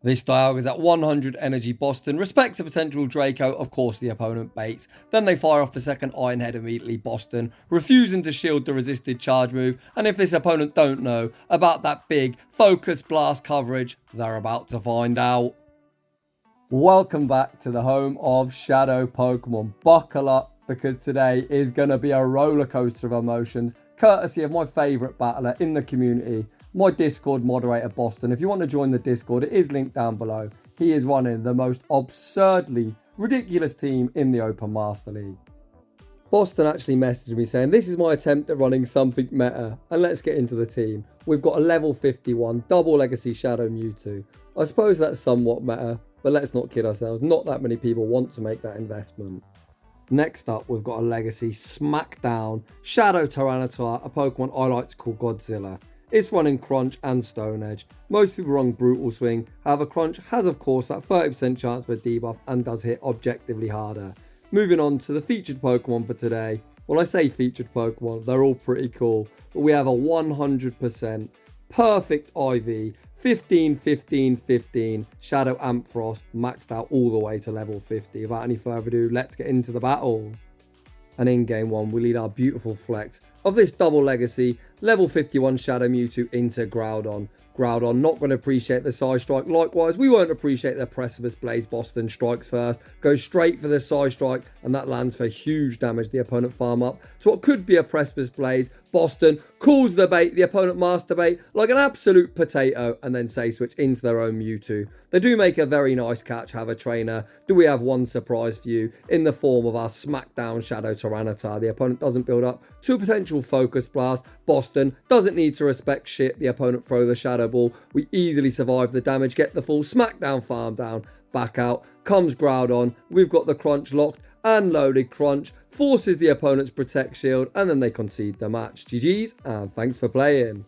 This Dialga is at 100 energy Boston, respects a potential Draco, of course the opponent baits. Then they fire off the second Iron Head immediately Boston, refusing to shield the resisted charge move, and if this opponent don't know about that big focus blast coverage, they're about to find out. Welcome back to the home of Shadow Pokemon. Buckle up, because today is going to be a roller coaster of emotions, courtesy of my favourite battler in the community, my Discord moderator, Boston. If you want to join the Discord, it is linked down below. He is running the most absurdly ridiculous team in the Open Master League. Boston actually messaged me saying, this is my attempt at running something meta, and let's get into the team. We've got a level 51 double legacy Shadow Mewtwo. I suppose that's somewhat meta, but let's not kid ourselves, not that many people want to make that investment. Next up, we've got a legacy Smackdown Shadow Tyranitar, a Pokemon I like to call Godzilla. It's running Crunch and Stone Edge. Most people run Brutal Swing, however Crunch has of course that 30% chance for a debuff and does hit objectively harder. Moving on to the featured Pokemon for today. Well, I say featured Pokemon, they're all pretty cool, but we have a 100% perfect IV, 15, 15, 15 Shadow Ampharos, maxed out all the way to level 50. Without any further ado, let's get into the battles. And in game 1, we lead our beautiful flex of this double legacy level 51 Shadow Mewtwo into Groudon. Groudon not going to appreciate the psystrike. Likewise, we won't appreciate the Precipice Blaze. Boston strikes first, goes straight for the psystrike, and that lands for huge damage. The opponent farm up to what could be a Precipice Blaze. Boston calls the bait, the opponent masturbate like an absolute potato, and then say switch into their own Mewtwo. They do make a very nice catch, have a trainer. Do we have one surprise for you in the form of our Smackdown Shadow Tyranitar? The opponent doesn't build up to a potential Focus Blast. Boston doesn't need to respect shit. The opponent throw the Shadow Ball. We easily survive the damage, get the full Smackdown farm down. Back out comes Groudon. We've got the Crunch locked and loaded. Crunch forces the opponent's Protect Shield, and then they concede the match. GG's, and thanks for playing.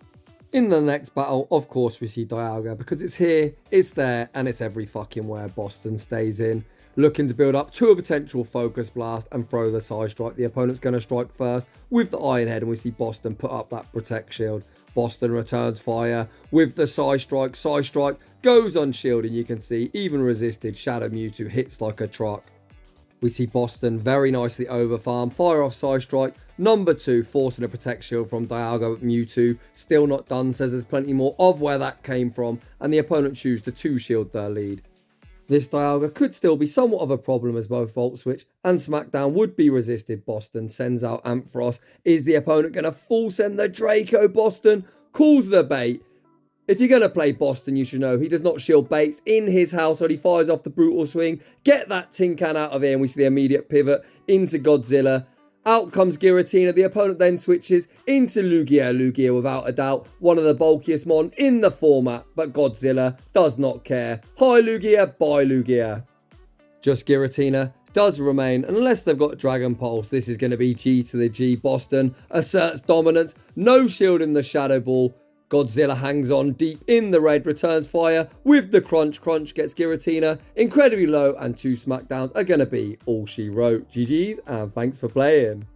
In the next battle, of course, we see Dialga, because it's here, it's there, and it's every fucking where. Boston stays in, looking to build up to a potential Focus Blast and throw the Psystrike. The opponent's going to strike first with the Iron Head, and we see Boston put up that Protect Shield. Boston returns fire with the Psystrike. Psystrike goes unshielded, you can see, even resisted, Shadow Mewtwo hits like a truck. We see Boston very nicely overfarm, fire off Psystrike. Number 2, forcing a Protect Shield from Dialga, but Mewtwo still not done, says there's plenty more of where that came from, and the opponent choose to 2-shield their lead. This Dialga could still be somewhat of a problem, as both Volt Switch and Smackdown would be resisted. Boston sends out Ampharos. Is the opponent going to full send the Draco? Boston calls the bait. If you're going to play Boston, you should know he does not shield baits in his household. He fires off the Brutal Swing. Get that tin can out of here, and we see the immediate pivot into Godzilla. Out comes Giratina. The opponent then switches into Lugia. Lugia, without a doubt, one of the bulkiest mon in the format, but Godzilla does not care. Hi Lugia, bye Lugia. Just Giratina does remain, unless they've got Dragon Pulse. This is going to be G to the G. Boston asserts dominance. No shield in the Shadow Ball. Godzilla hangs on deep in the red, returns fire with the Crunch. Crunch gets Giratina incredibly low, and 2 Smackdowns are going to be all she wrote. GG's, and thanks for playing.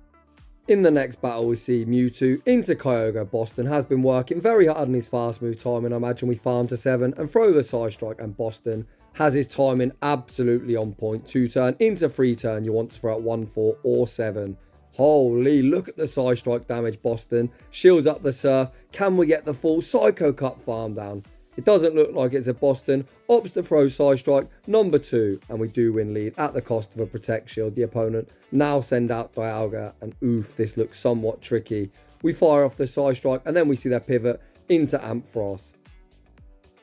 In the next battle, we see Mewtwo into Kyogre. Boston has been working very hard on his fast move timing. I imagine we farm to 7 and throw the Psystrike, and Boston has his timing absolutely on point. 2-turn into 3-turn, you want to throw at 1, 4 or 7. Holy, look at the Psystrike damage. Boston shields up the Surf. Can we get the full Psycho Cut farm down? It doesn't look like it's a Boston. Opts to throw Psystrike, number 2, and we do win lead at the cost of a Protect Shield. The opponent now send out Dialga, and oof, this looks somewhat tricky. We fire off the Psystrike, and then we see their pivot into Ampharos.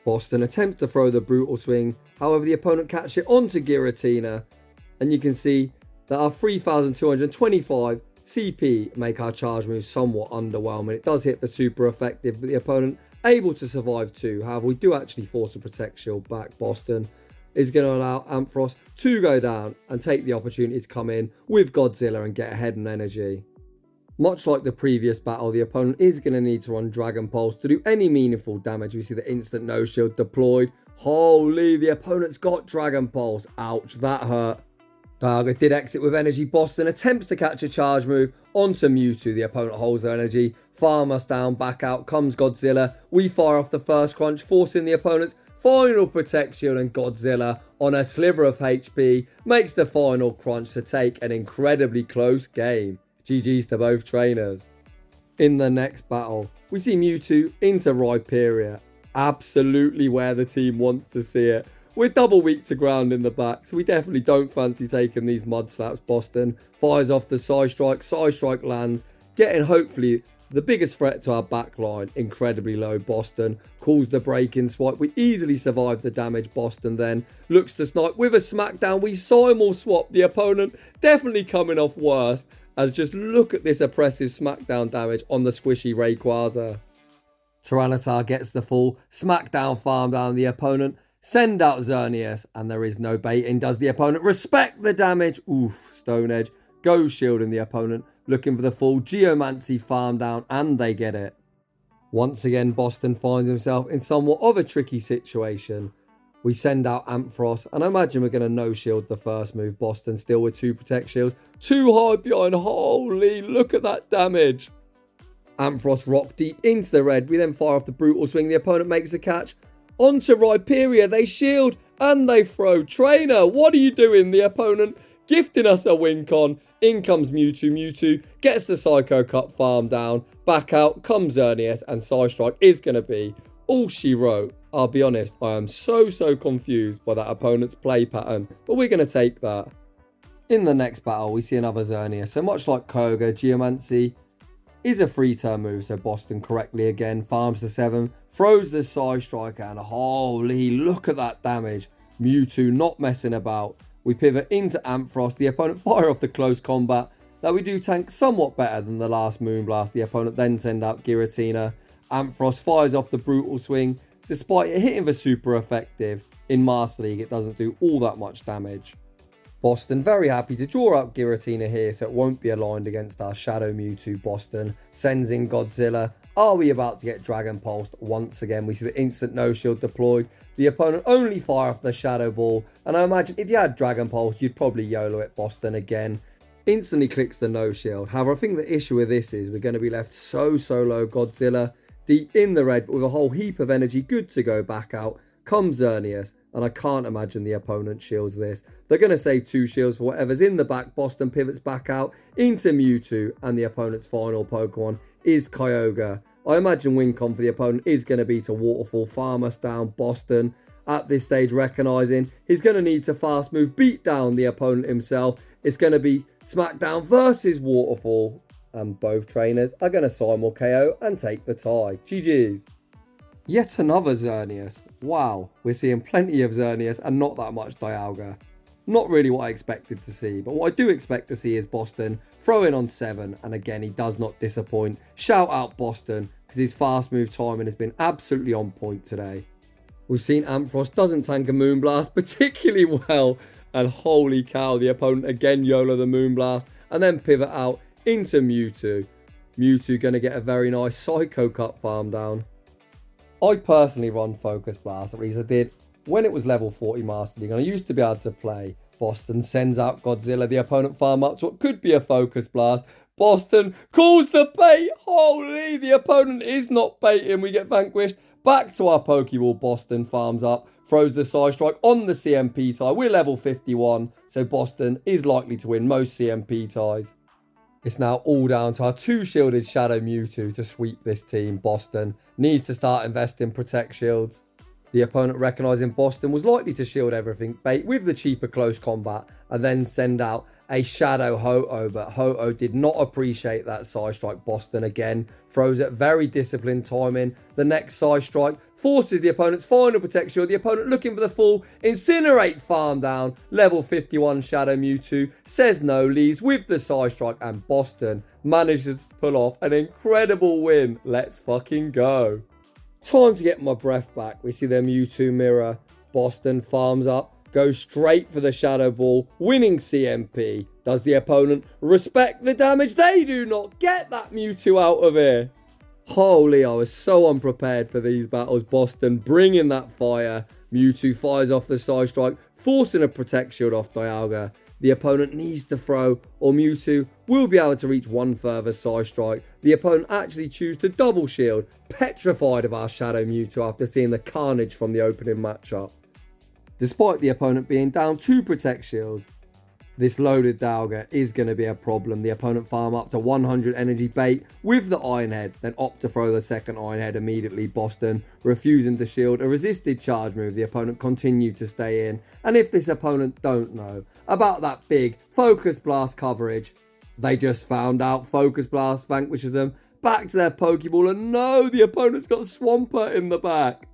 Boston attempts to throw the Brutal Swing, however the opponent catches it onto Giratina, and you can see that our 3,225 CP make our charge move somewhat underwhelming. It does hit for super effective, but the opponent able to survive 2. However, we do actually force a Protect Shield back. Boston is going to allow Ampharos to go down and take the opportunity to come in with Godzilla and get ahead in energy. Much like the previous battle, the opponent is going to need to run Dragon Pulse to do any meaningful damage. We see the instant no shield deployed. Holy, the opponent's got Dragon Pulse. Ouch, that hurt. Dialga did exit with energy. Boston attempts to catch a charge move onto Mewtwo. The opponent holds their energy. Farm us down. Back out comes Godzilla. We fire off the first Crunch, forcing the opponent's final Protect Shield, and Godzilla on a sliver of HP makes the final crunch to take an incredibly close game. GG's to both trainers. In the next battle, we see Mewtwo into Rhyperior, absolutely where the team wants to see it. We're double weak to ground in the back, so we definitely don't fancy taking these mud slaps. Boston fires off the Psystrike lands, getting hopefully the biggest threat to our back line. Incredibly low. Boston calls the break-in swipe. We easily survive the damage. Boston then looks to snipe with a smackdown. We simul swap. The opponent definitely coming off worse, as just look at this oppressive smackdown damage on the squishy Rayquaza. Tyranitar gets the full smackdown farm down the opponent. Send out Xerneas, and there is no baiting. Does the opponent respect the damage? Oof, Stone Edge goes shielding the opponent, looking for the full Geomancy farm down, and they get it. Once again, Boston finds himself in somewhat of a tricky situation. We send out Ampharos, and I imagine we're going to no-shield the first move. Boston still with 2 Protect Shields. Too high behind. Holy, look at that damage. Ampharos rock deep into the red. We then fire off the Brutal Swing. The opponent makes a catch. Onto Rhyperior. They shield, and they throw. Trainer, what are you doing? The opponent gifting us a win con. In comes Mewtwo. Mewtwo gets the Psycho Cut farm down. Back out comes Xerneas, and Psystrike is going to be all she wrote. I'll be honest, I am so confused by that opponent's play pattern, but we're going to take that. In the next battle, we see another Xerneas. So much like Kyogre, Geomancy is a free turn move, so Boston correctly again farms the 7, throws the Psystrike, and holy, look at that damage. Mewtwo not messing about. We pivot into Ampharos. The opponent fire off the close combat that we do tank somewhat better than the last Moonblast. The opponent then send out Giratuna. Ampharos fires off the Brutal Swing. Despite it hitting the super effective, in Master League it doesn't do all that much damage. Boston very happy to draw out Giratuna here, so it won't be aligned against our Shadow Mewtwo. Boston sends in Godzilla. Are we about to get Dragon Pulsed once again? We see the instant no shield deployed. The opponent only fire off the Shadow Ball, and I imagine if you had Dragon Pulse, you'd probably YOLO it. Boston again instantly clicks the no shield. However, I think the issue with this is we're going to be left so low. Godzilla deep in the red, but with a whole heap of energy, good to go. Back out comes Xerneas, and I can't imagine the opponent shields this. They're going to save 2 shields for whatever's in the back. Boston pivots back out into Mewtwo, and the opponent's final Pokemon is Kyogre. I imagine win con for the opponent is going to be to Waterfall, farm us down. Boston at this stage recognising he's going to need to fast move, beat down the opponent himself. It's going to be Smackdown versus Waterfall, and both trainers are going to simul KO and take the tie. GG's. Yet another Xerneas. Wow, we're seeing plenty of Xerneas and not that much Dialga. Not really what I expected to see, but what I do expect to see is Boston throwing on 7, and again he does not disappoint. Shout out Boston, because his fast move timing has been absolutely on point today. We've seen Ampharos doesn't tank a Moonblast particularly well, and holy cow, the opponent again YOLO the Moonblast, and then pivot out into Mewtwo. Mewtwo going to get a very nice Psycho Cut farm down. I personally run Focus Blast, at least I did when it was level 40 Master League, and I used to be able to play. Boston sends out Godzilla. The opponent farm up to what could be a Focus Blast. Boston calls the bait. Holy, the opponent is not baiting. We get vanquished. Back to our Pokeball. Boston farms up, throws the Psystrike on the CMP tie. We're level 51, so Boston is likely to win most CMP ties. It's now all down to our 2 shielded Shadow Mewtwo to sweep this team. Boston needs to start investing Protect Shields. The opponent recognising Boston was likely to shield everything, bait with the cheaper close combat, and then send out a Shadow Ho-oh, but Ho-oh did not appreciate that Psystrike. Boston again throws it, very disciplined timing. The next Psystrike forces the opponent's final Protect Shield. The opponent looking for the full Incinerate farm down. Level 51 Shadow Mewtwo says no, leaves with the Psystrike, and Boston manages to pull off an incredible win. Let's fucking go. Time to get my breath back. We see their Mewtwo mirror. Boston farms up, goes straight for the Shadow Ball, winning CMP. Does the opponent respect the damage? They do not. Get that Mewtwo out of here. Holy, I was so unprepared for these battles. Boston bringing that fire. Mewtwo fires off the Psystrike, forcing a Protect Shield off Dialga. the opponent needs to throw, or Mewtwo will be able to reach one further psystrike. The opponent actually choose to double shield, petrified of our Shadow Mewtwo after seeing the carnage from the opening matchup. Despite the opponent being down 2 Protect Shields, this loaded Dialga is going to be a problem. The opponent farm up to 100 energy bait with the Iron Head, then opt to throw the second Iron Head immediately. Boston refusing to shield a resisted charge move. The opponent continued to stay in. And if this opponent don't know about that big Focus Blast coverage, they just found out Focus Blast vanquishes them. Back to their Pokeball, and no, the opponent's got Swampert in the back.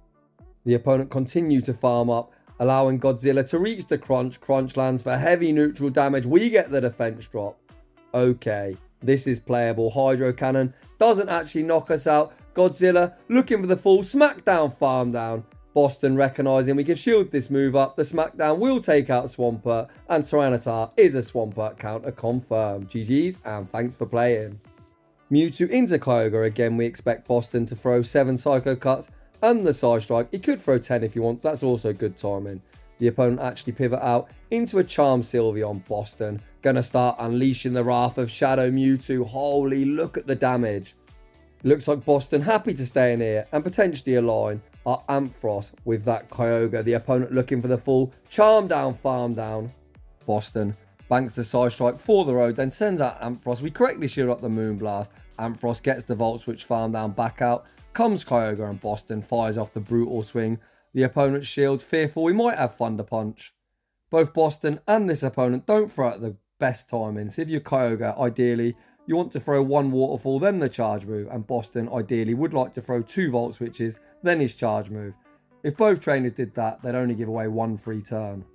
The opponent continued to farm up, allowing Godzilla to reach the Crunch. Crunch lands for heavy neutral damage. We get the defense drop. Okay, this is playable. Hydro Cannon doesn't actually knock us out. Godzilla looking for the full Smackdown farm down. Boston recognizing we can shield this move up. The Smackdown will take out Swampert, and Tyranitar is a Swampert counter confirmed. GG's and thanks for playing. Mewtwo into Kyogre. Again, we expect Boston to throw 7 Psycho Cuts and the psystrike. He could throw 10 if he wants. That's also good timing. The opponent actually pivot out into a Charm Sylveon. Boston gonna start unleashing the wrath of Shadow Mewtwo. Holy, look at the damage. Looks like Boston happy to stay in here and potentially align our Ampharos with that Kyogre. The opponent looking for the full Charm Down, Farm Down. Boston banks the psystrike for the road, then sends out Ampharos. We correctly shield up the Moonblast. Ampharos gets the Volt Switch, Farm Down, back out. Comes Kyogre, and Boston fires off the Brutal Swing. The opponent shields, fearful we might have Thunder Punch. Both Boston and this opponent don't throw at the best timings. If you're Kyogre, ideally you want to throw 1 Waterfall, then the charge move, and Boston ideally would like to throw 2 Volt Switches, then his charge move. If both trainers did that, they'd only give away 1 free turn.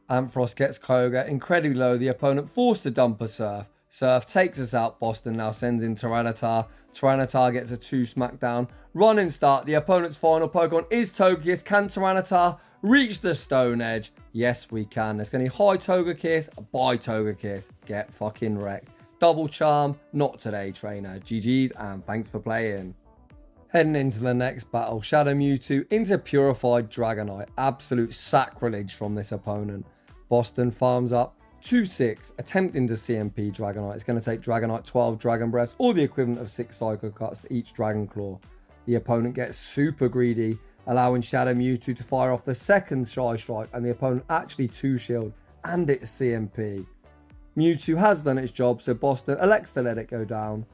Ampharos gets Kyogre incredibly low. The opponent forced to dump a Surf. Surf takes us out. Boston now sends in Tyranitar. Tyranitar gets a 2 Smackdown. Running start. The opponent's final Pokemon is Togekiss. Can Tyranitar reach the Stone Edge? Yes, we can. There's going to be high Togekiss, bye Togekiss. Get fucking wrecked. Double Charm. Not today, trainer. GG's and thanks for playing. Heading into the next battle. Shadow Mewtwo into Purified Dragonite. Absolute sacrilege from this opponent. Boston farms up 2-6, attempting to CMP Dragonite. It's going to take Dragonite 12 Dragon Breaths, or the equivalent of 6 Psycho Cuts to each Dragon Claw. The opponent gets super greedy, allowing Shadow Mewtwo to fire off the second Psystrike, and the opponent actually 2-shield, and it's CMP. Mewtwo has done its job, so Boston elects to let it go down.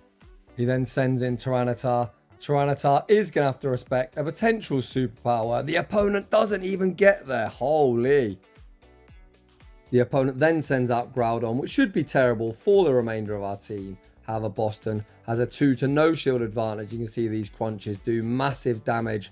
He then sends in Tyranitar. Tyranitar is going to have to respect a potential superpower. The opponent doesn't even get there. Holy. The opponent then sends out Groudon, which should be terrible for the remainder of our team. However, Boston has a 2 to no shield advantage. You can see these crunches do massive damage.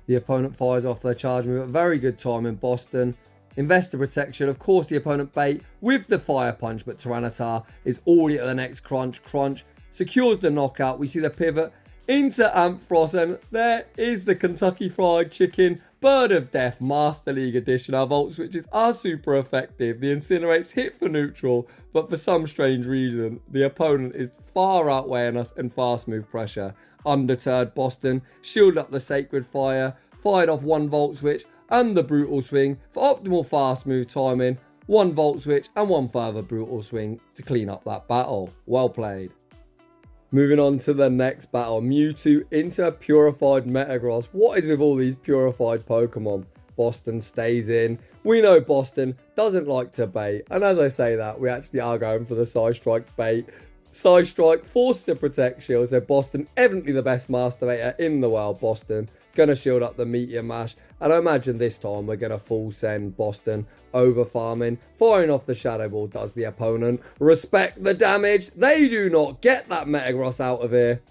The opponent fires off their charge move at very good time in Boston. Investor protection. Of course, the opponent bait with the Fire Punch, but Tyranitar is already at the next crunch. Crunch secures the knockout. We see the pivot into Ampharos, and there is the Kentucky Fried Chicken Bird of Death Master League Edition. Our Volt Switches are super effective. The Incinerates hit for neutral, but for some strange reason, the opponent is far outweighing us in fast move pressure. Undeterred, Boston shielded up the Sacred Fire, fired off 1 Volt Switch and the Brutal Swing for optimal fast move timing. 1 Volt Switch and 1 further Brutal Swing to clean up that battle. Well played. Moving on to the next battle, Mewtwo into a Purified Metagross. What is with all these Purified Pokemon? Boston stays in. We know Boston doesn't like to bait, and as I say that, we actually are going for the Psystrike bait. Psystrike forced to Protect Shield, so Boston evidently the best Master Baiter in the world. Boston gonna shield up the Meteor Mash, and I imagine this time we're gonna full send Boston over farming. Firing off the Shadow Ball does the opponent respect the damage. They do not get that Metagross out of here.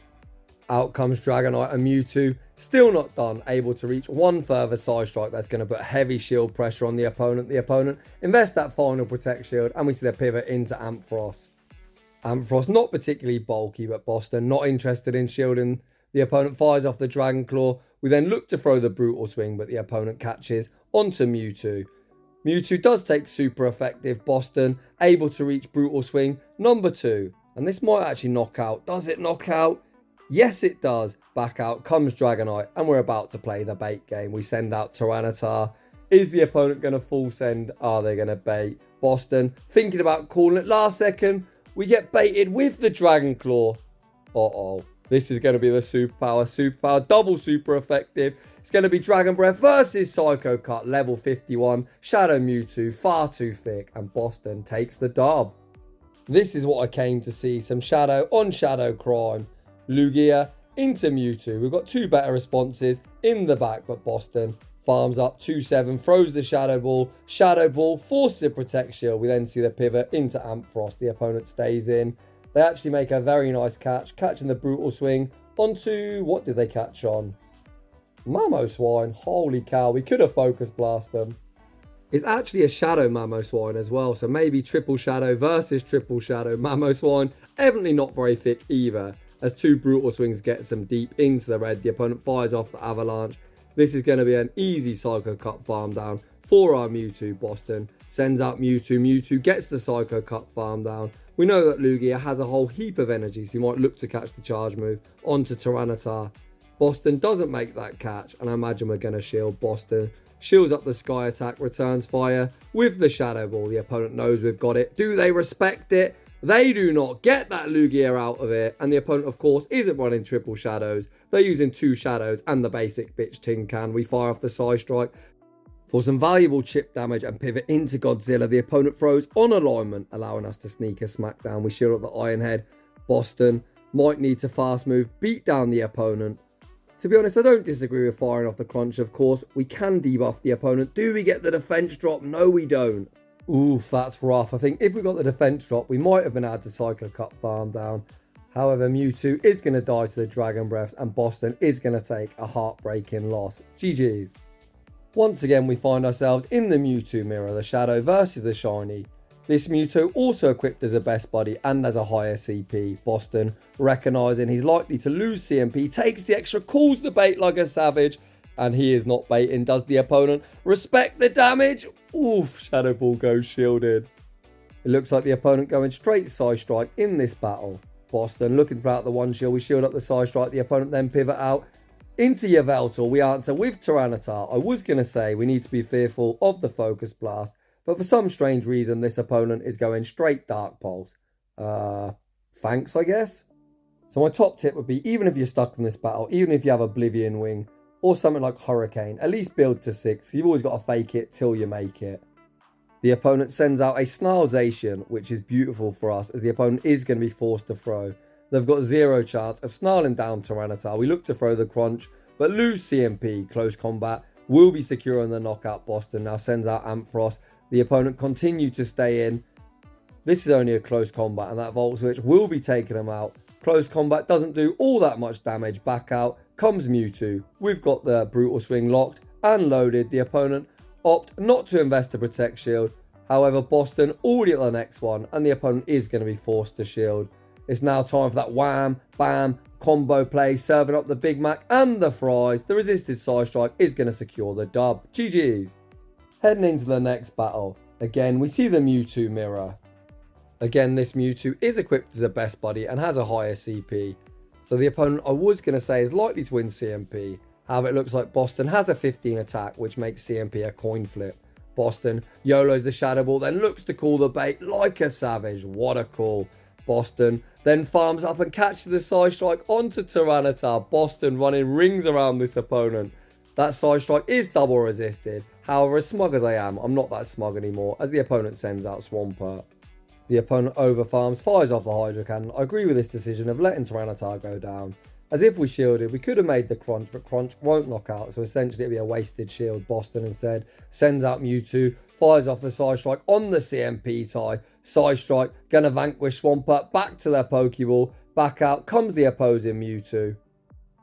Out comes Dragonite and Mewtwo, still not done, able to reach 1 further Psystrike. That's going to put heavy shield pressure on the opponent. The opponent invests that final Protect Shield, and we see the pivot into Ampharos. Ampharos not particularly bulky, but Boston not interested in shielding. The opponent fires off the Dragon Claw. We then look to throw the Brutal Swing, but the opponent catches onto Mewtwo. Mewtwo does take super effective. Boston able to reach Brutal Swing number 2. And this might actually knock out. Does it knock out? Yes, it does. Back out comes Dragonite, and we're about to play the bait game. We send out Tyranitar. Is the opponent going to full send? Are they going to bait? Boston, thinking about calling it last second, we get baited with the Dragon Claw. Uh-oh. This is going to be the superpower, double super effective. It's going to be Dragon Breath versus Psycho Cut, level 51, Shadow Mewtwo, far too thick, and Boston takes the dub. This is what I came to see, some Shadow on Shadow crime. Lugia into Mewtwo. We've got two better responses in the back, but Boston farms up 2-7, throws the Shadow Ball, forces a Protect Shield. We then see the pivot into Ampharos. The opponent stays in. They actually make a very nice catch, catching the Brutal Swing onto, what did they catch on? Mamoswine. Holy cow, we could have Focus Blast them. It's actually a Shadow Mamoswine as well, so maybe Triple Shadow versus Triple Shadow Mamoswine. Evidently not very thick either, as two Brutal Swings get some deep into the red. The opponent fires off the Avalanche. This is going to be an easy Psycho Cut farm down for our Mewtwo. Boston sends out Mewtwo. Mewtwo gets the Psycho Cut farm down. We know that Lugia has a whole heap of energy, so he might look to catch the charge move onto Tyranitar. Boston doesn't make that catch, and I imagine we're going to shield. Boston shields up the Sky Attack, returns fire with the Shadow Ball. The opponent knows we've got it. Do they respect it? They do not. Get that Lugia out of it. And the opponent, of course, isn't running triple Shadows. They're using two Shadows and the basic Bitch Tin Can. We fire off the psystrike for some valuable chip damage and pivot into Godzilla. The opponent throws on alignment, allowing us to sneak a smackdown. We shield up the Iron Head. Boston might need to fast move, beat down the opponent. To be honest, I don't disagree with firing off the crunch. Of course, we can debuff the opponent. Do we get the defense drop? No, we don't. Oof, that's rough. I think if we got the defense drop, we might have been able to Psycho Cut farm down. However, Mewtwo is going to die to the Dragon Breaths, and Boston is going to take a heartbreaking loss. GG's. Once again, we find ourselves in the Mewtwo mirror, the Shadow versus the Shiny. This Mewtwo also equipped as a best buddy and as a higher CP. Boston, recognising he's likely to lose CMP, takes the extra, calls the bait like a savage, and he is not baiting. Does the opponent respect the damage? Oof, Shadow Ball goes shielded. It looks like the opponent going straight psystrike in this battle. Boston looking to put out the one shield. We shield up the psystrike. The opponent then pivot out into Yvevtial. We answer with Tyranitar. I was going to say we need to be fearful of the Focus Blast, but for some strange reason, this opponent is going straight Dark Pulse. Thanks, I guess. So my top tip would be, even if you're stuck in this battle, even if you have Oblivion Wing or something like Hurricane, at least build to 6. You've always got to fake it till you make it. The opponent sends out a Snarlzation, which is beautiful for us, as the opponent is going to be forced to throw. They've got zero chance of snarling down Tyranitar. We look to throw the crunch, but lose CMP. Close combat will be securing the knockout. Boston now sends out Ampharos. The opponent continued to stay in. This is only a close combat, and that Volt Switch will be taking them out. Close combat doesn't do all that much damage. Back out comes Mewtwo. We've got the Brutal Swing locked and loaded. The opponent opt not to invest a Protect Shield. However, Boston already at the next one, and the opponent is going to be forced to shield. It's now time for that wham, bam, combo play, serving up the Big Mac and the fries. The resisted Psystrike is going to secure the dub. GG's. Heading into the next battle. Again, we see the Mewtwo mirror. Again, this Mewtwo is equipped as a best buddy and has a higher CP. So the opponent, I was going to say, is likely to win CMP. However, it looks like Boston has a 15 attack, which makes CMP a coin flip. Boston YOLOs the Shadow Ball, then looks to call the bait like a savage. What a call. Boston then farms up and catches the Psystrike onto Tyranitar. Boston running rings around this opponent. That Psystrike is double resisted. However, as smug as I am, I'm not that smug anymore, as the opponent sends out Swampert. The opponent overfarms, fires off the Hydro Cannon. I agree with this decision of letting Tyranitar go down, as if we shielded, we could have made the crunch, but crunch won't knock out, so essentially it'd be a wasted shield. Boston instead sends out Mewtwo, fires off the Psystrike on the CMP tie. Psystrike gonna vanquish Swampert, back to their Pokeball, back out comes the opposing Mewtwo.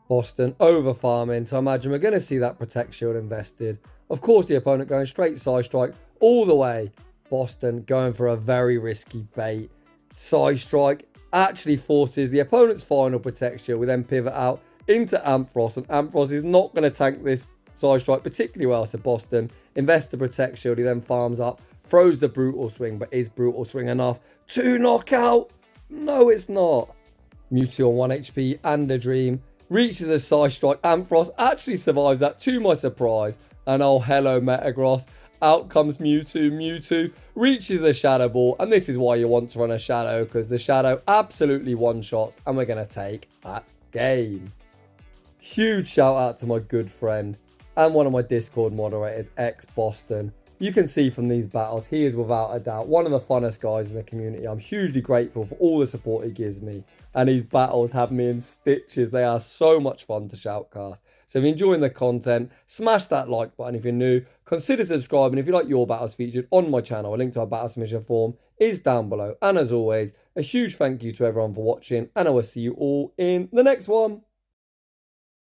Boston over farming, so I imagine we're gonna see that Protect Shield invested. Of course, the opponent going straight Psystrike all the way. Boston going for a very risky bait. Psystrike actually forces the opponent's final Protect Shield. We then pivot out into Ampharos, and Ampharos is not going to tank this Psystrike particularly well. So Boston invests the Protect Shield. He then farms up, throws the Brutal Swing, but is Brutal Swing enough to knock out? No, it's not. Mewtwo on 1 HP and a Dream reaches the Psystrike. Ampharos actually survives that, to my surprise. And oh, hello Metagross. out comes Mewtwo. Mewtwo reaches the Shadow Ball, and this is why you want to run a Shadow, because the Shadow absolutely one-shots, and we're going to take that game. Huge shout out to my good friend and one of my Discord moderators, XBoston. You can see from these battles, he is without a doubt one of the funnest guys in the community. I'm hugely grateful for all the support he gives me. And these battles have me in stitches. They are so much fun to shoutcast. So if you're enjoying the content, smash that like button. If you're new, consider subscribing. If you like your battles featured on my channel, a link to our battle submission form is down below. And as always, a huge thank you to everyone for watching. And I will see you all in the next one.